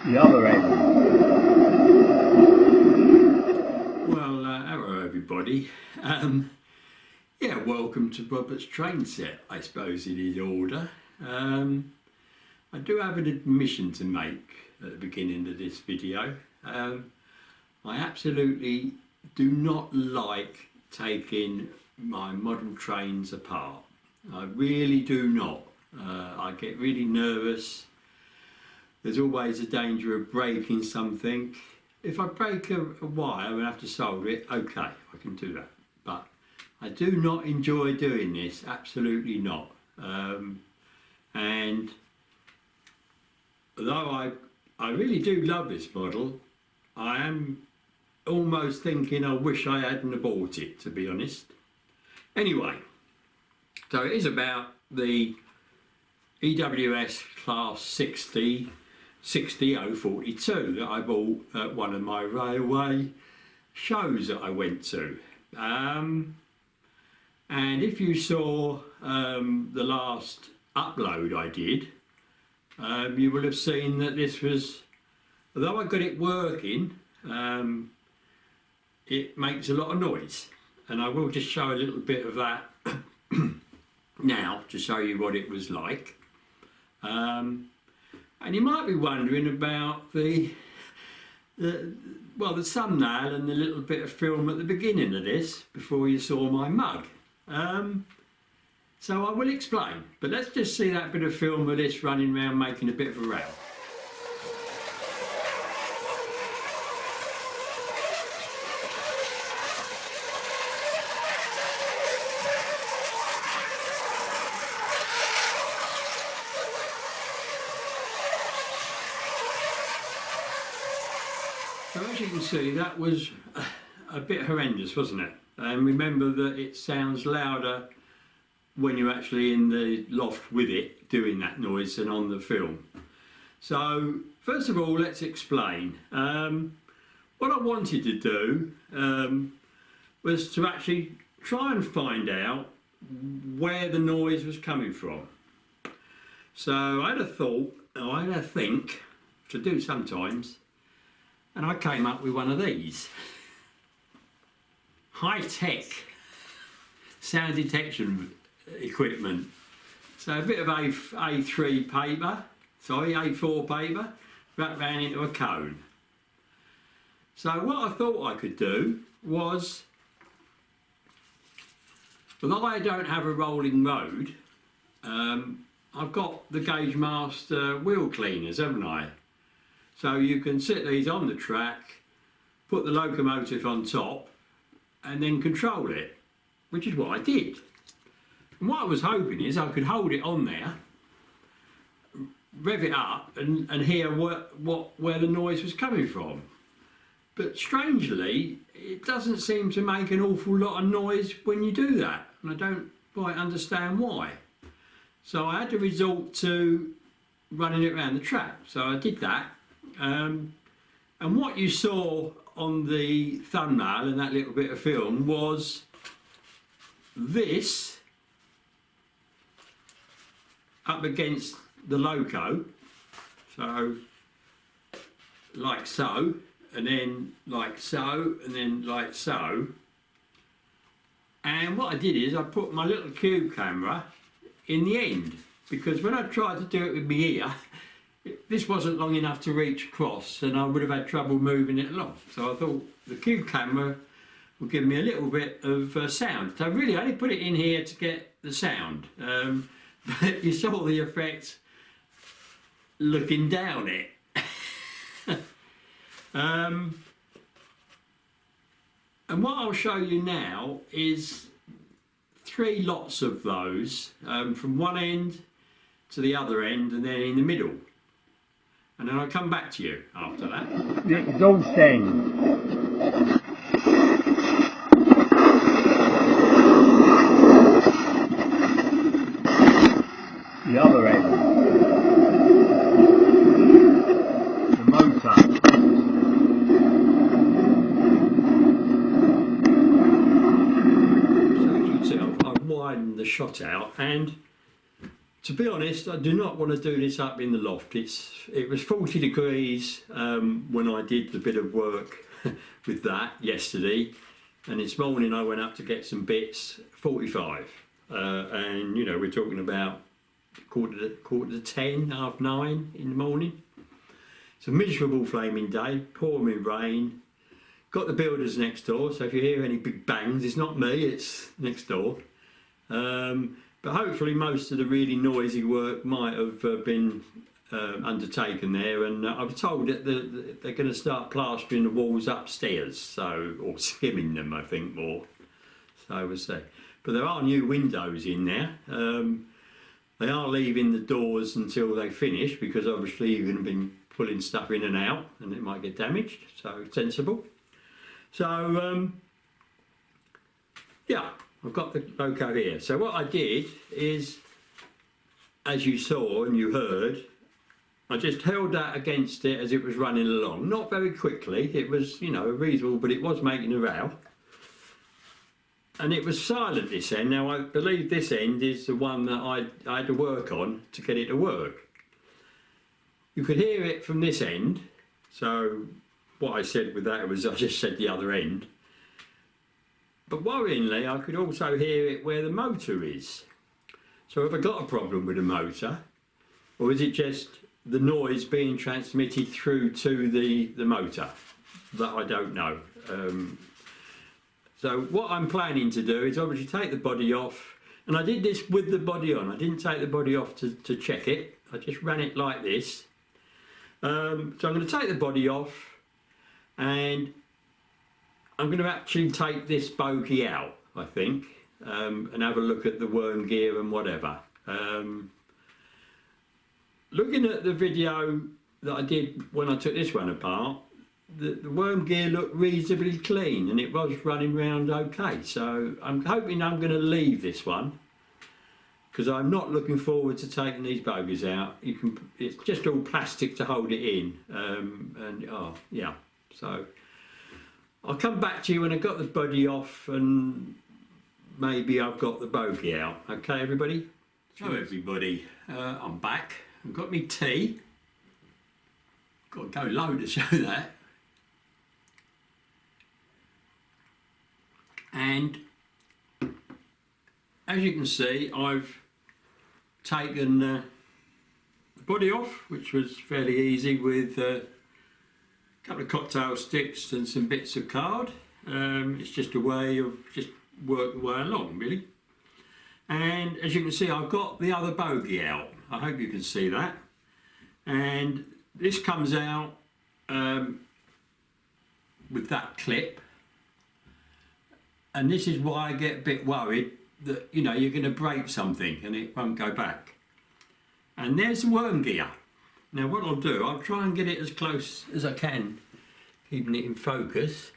the other end. Well, hello everybody. Yeah, welcome to Robert's train set, I suppose it is order. I do have an admission to make at the beginning of this video. I absolutely do not like taking my model trains apart. I really do not. I get really nervous. There's always a danger of breaking something. If I break a wire and have to solder it, okay, I can do that. But I do not enjoy doing this, absolutely not. And although I really do love this model, I am almost thinking I wish I hadn't have bought it, to be honest. Anyway, so it is about the EWS Class 60042 that I bought at one of my railway shows that I went to. And if you saw the last upload I did, you will have seen that this was, although I got it working, it makes a lot of noise. And I will just show a little bit of that now to show you what it was like. And you might be wondering about the thumbnail and the little bit of film at the beginning of this before you saw my mug. So I will explain, but let's just see that bit of film of this running around making a bit of a row. So as you can see, that was a bit horrendous, wasn't it? And remember that it sounds louder when you're actually in the loft with it doing that noise than on the film. So first of all, let's explain. What I wanted to do was to actually try and find out where the noise was coming from. So I had a thought, or I had a think, which I do sometimes, and I came up with one of these. High-tech sound detection equipment. So a bit of A4 paper wrapped round into a cone. So what I thought I could do was, although I don't have a rolling road, I've got the Gauge Master wheel cleaners, haven't I? So you can sit these on the track, put the locomotive on top, and then control it, which is what I did. And what I was hoping is I could hold it on there, rev it up, and hear where the noise was coming from. But strangely, it doesn't seem to make an awful lot of noise when you do that, and I don't quite understand why. So I had to resort to running it around the track. So I did that, and what you saw on the thumbnail and that little bit of film was this up against the loco, so like so, and then like so, and then like so. And what I did is I put my little cube camera in the end, because when I tried to do it with my ear, this wasn't long enough to reach across and I would have had trouble moving it along. So I thought the cube camera would give me a little bit of sound. So really I only put it in here to get the sound. But you saw the effect looking down it. And what I'll show you now is 3 lots of those, from one end to the other end and then in the middle. And then I'll come back to you after that. The exhaust end. The other end. The motor. So as you can see, I've widened the shot out, and to be honest, I do not want to do this up in the loft. It was 40 degrees when I did the bit of work with that yesterday, and this morning I went up to get some bits, 45, and you know, we're talking about quarter to 10, half 9 in the morning. It's a miserable flaming day, pouring rain. Got the builders next door, so if you hear any big bangs, it's not me, it's next door. But hopefully most of the really noisy work might have been undertaken there, and I was told that they're going to start plastering the walls upstairs, so, or skimming them, I think, more. So we'll see. But there are new windows in there. They are leaving the doors until they finish, because obviously you're going to be pulling stuff in and out and it might get damaged, so sensible. So yeah, I've got the loco here. So what I did is, as you saw and you heard, I just held that against it as it was running along. Not very quickly, it was, you know, reasonable, but it was making a row. And it was silent this end. Now I believe this end is the one that I had to work on to get it to work. You could hear it from this end, so what I said with that was I just said the other end. But worryingly, I could also hear it where the motor is. So have I got a problem with the motor, or is it just the noise being transmitted through to the motor? That I don't know. So what I'm planning to do is obviously take the body off, and I did this with the body on. I didn't take the body off to check it. I just ran it like this. So I'm going to take the body off, and I'm going to actually take this bogie out, I think, and have a look at the worm gear and whatever. Looking at the video that I did when I took this one apart, the worm gear looked reasonably clean and it was running around okay. So I'm hoping I'm going to leave this one, because I'm not looking forward to taking these bogies out. It's just all plastic to hold it in, and oh yeah. So I'll come back to you when I've got the body off and maybe I've got the bogie out. Okay, everybody? So everybody, I'm back. I've got me tea. Got to go low to show that. And as you can see, I've taken the body off, which was fairly easy with a couple of cocktail sticks and some bits of card. It's just a way of just working the way along, really. And as you can see, I've got the other bogie out. I hope you can see that. And this comes out with that clip. And this is why I get a bit worried that, you know, you're going to break something and it won't go back. And there's the worm gear. Now what I'll do, I'll try and get it as close as I can, keeping it in focus,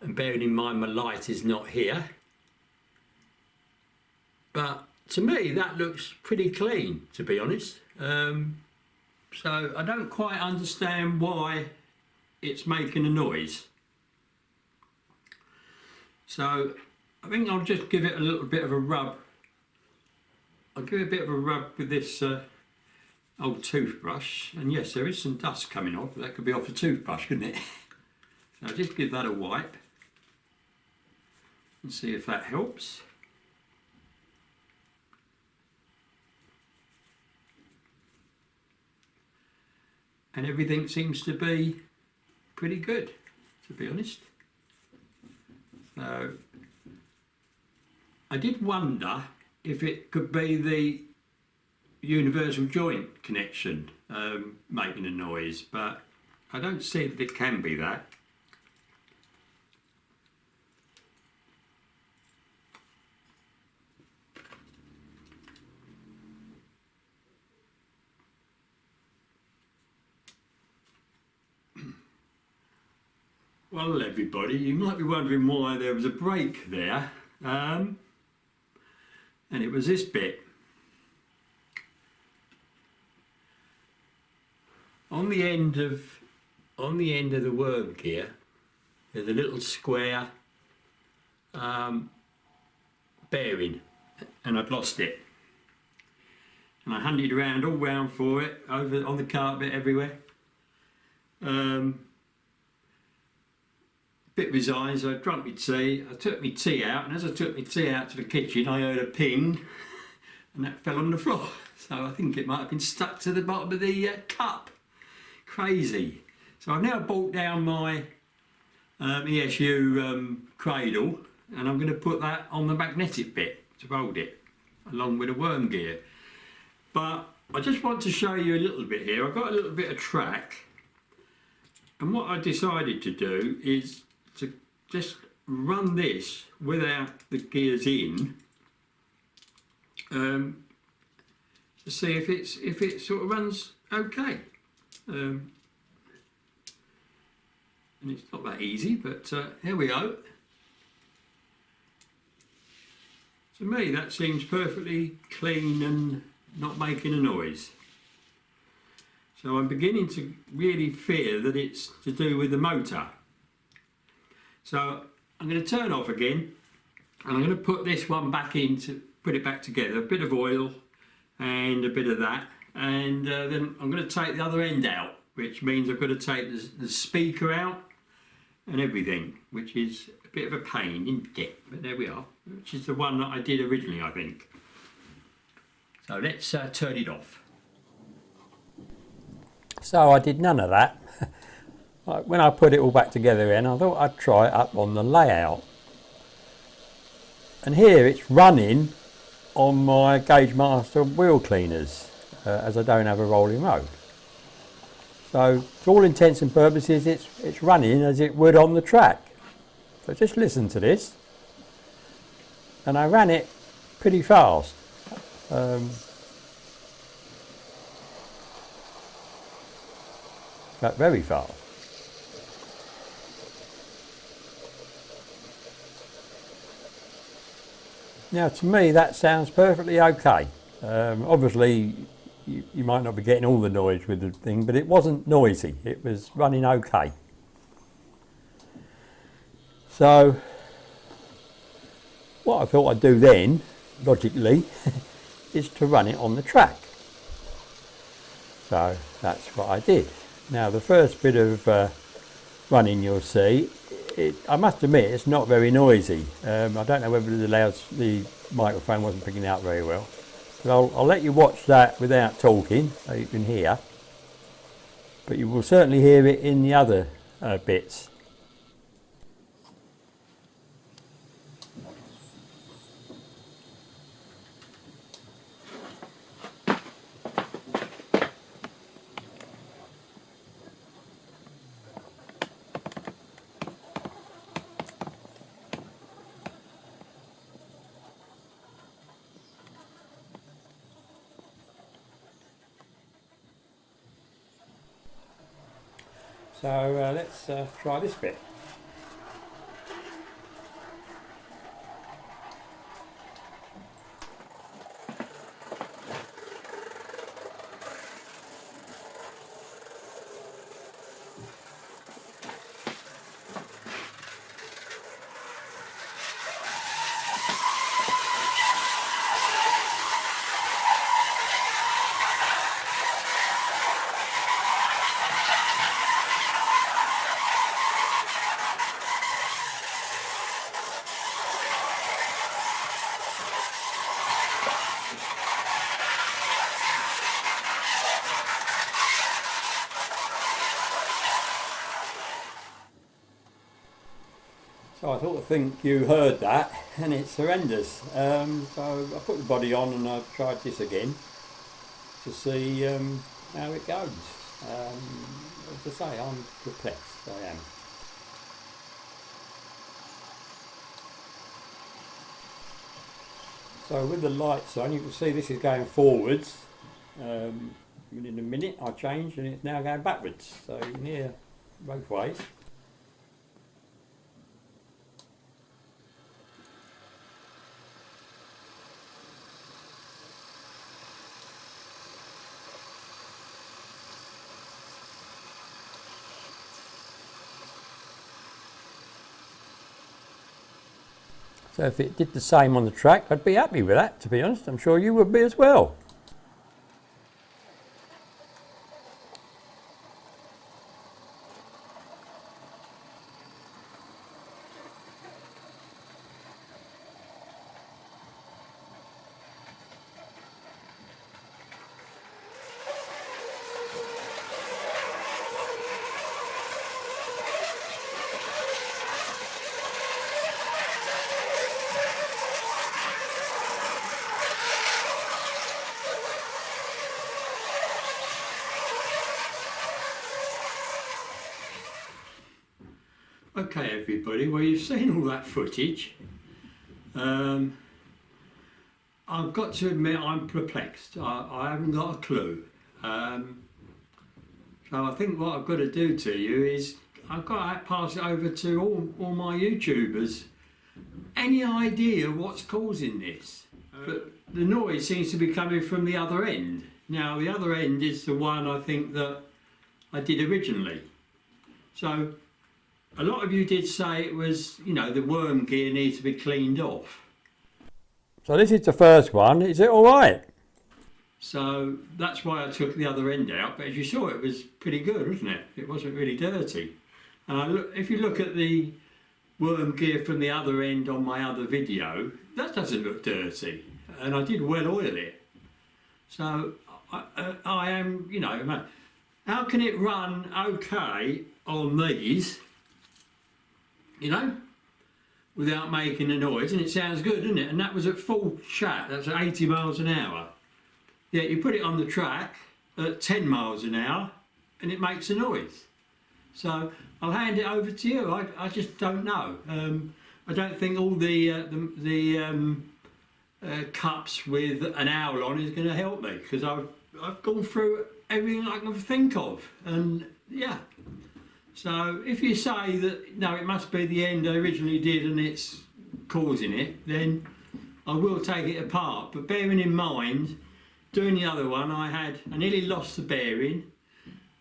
and bearing in mind my light is not here. But to me that looks pretty clean, to be honest. So I don't quite understand why it's making a noise. So I think I'll just give it a little bit of a rub. I'll give it a bit of a rub with this old toothbrush, and yes, there is some dust coming off. That could be off a toothbrush, couldn't it? So I'll just give that a wipe and see if that helps. And everything seems to be pretty good, to be honest. So I did wonder if it could be the universal joint connection making a noise, but I don't see that it can be that. Well, everybody, you might be wondering why there was a break there, and it was this bit. On the end of the worm gear, there's a little square bearing, and I'd lost it. and I hunted around all round for it, over on the carpet everywhere. Bit resigned, so I drank my tea. I took my tea out, and as I took my tea out to the kitchen, I heard a ping, and that fell on the floor. So I think it might have been stuck to the bottom of the cup. Crazy. So I've now brought down my ESU cradle, and I'm going to put that on the magnetic bit to hold it, along with the worm gear. But I just want to show you a little bit here. I've got a little bit of track, and what I decided to do is to just run this without the gears in, to see if it sort of runs okay. And it's not that easy, but here we go. To me, that seems perfectly clean and not making a noise. So I'm beginning to really fear that it's to do with the motor. So I'm going to turn off again, and I'm going to put this one back in to put it back together. A bit of oil and a bit of that, and then I'm going to take the other end out, which means I've got to take the speaker out and everything, which is a bit of a pain in the get, but there we are, which is the one that I did originally, I think. So let's turn it off. So I did none of that. When I put it all back together then, I thought I'd try it up on the layout. And here it's running on my Gauge Master wheel cleaners, as I don't have a rolling road. So to all intents and purposes it's running as it would on the track. So just listen to this. And I ran it pretty fast. Got very fast. Now to me that sounds perfectly okay. Obviously you might not be getting all the noise with the thing, but it wasn't noisy, it was running okay. So what I thought I'd do then, logically, is to run it on the track. So that's what I did. Now the first bit of running you'll see, I must admit it's not very noisy. I don't know whether the microphone wasn't picking out very well. But I'll let you watch that without talking so you can hear. But you will certainly hear it in the other bits. So let's try this bit. So I think you heard that, and it's horrendous. So I put the body on and I tried this again to see how it goes. As I say, I'm perplexed, I am. So with the lights on, you can see this is going forwards. In a minute I changed and it's now going backwards. So you can hear both ways. So if it did the same on the track, I'd be happy with that, to be honest. I'm sure you would be as well. Okay everybody, well you've seen all that footage. I've got to admit I'm perplexed. I haven't got a clue. So I think what I've got to do to you is I've got to pass it over to all my YouTubers. Any idea what's causing this? But the noise seems to be coming from the other end. Now the other end is the one I think that I did originally. So a lot of you did say it was, you know, the worm gear needs to be cleaned off. So this is the first one. Is it all right? So that's why I took the other end out. But as you saw, it was pretty good, wasn't it? It wasn't really dirty. And if you look at the worm gear from the other end on my other video, that doesn't look dirty. And I did well oil it. So I am, you know, how can it run okay on these, you know, without making a noise? And it sounds good, doesn't it? And that was at full chat, that's at 80 miles an hour. Yeah, you put it on the track at 10 miles an hour and it makes a noise. So I'll hand it over to you. I just don't know. I don't think all the cups with an owl on is going to help me, because I've gone through everything I can think of, and yeah. So if you say that no, it must be the end I originally did and it's causing it, then I will take it apart. But bearing in mind, doing the other one, I nearly lost the bearing,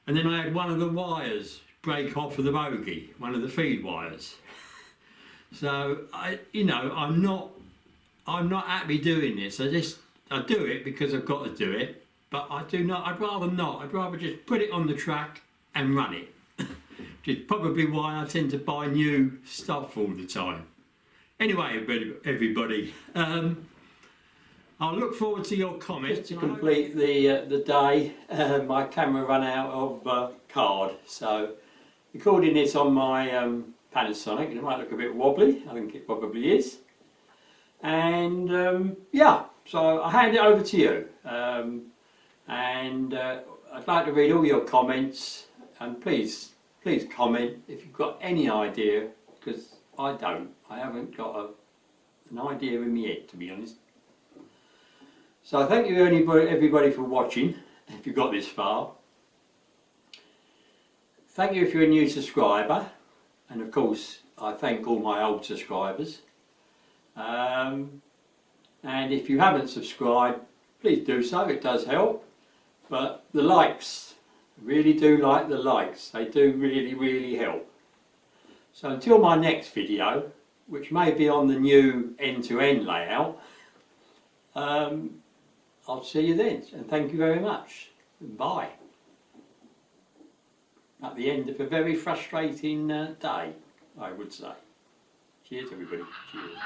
and then I had one of the wires break off of the bogie, one of the feed wires. So I'm not happy doing this. I do it because I've got to do it, but I'd rather not. I'd rather just put it on the track and run it. Which is probably why I tend to buy new stuff all the time. Anyway, everybody, I'll look forward to your comments. Just to complete the day, my camera ran out of card, so recording this on my Panasonic, it might look a bit wobbly. I think it probably is. And yeah, so I hand it over to you, and I'd like to read all your comments, and please comment if you've got any idea, because I haven't got an idea in my head, to be honest. So thank you everybody for watching, if you got this far. Thank you if you're a new subscriber, and of course I thank all my old subscribers. And if you haven't subscribed, please do so, it does help. But the likes, I really do like the likes, they do really help. So until my next video, which may be on the new end-to-end layout, I'll see you then, and thank you very much. Bye. At the end of a very frustrating day, I would say. Cheers everybody, cheers.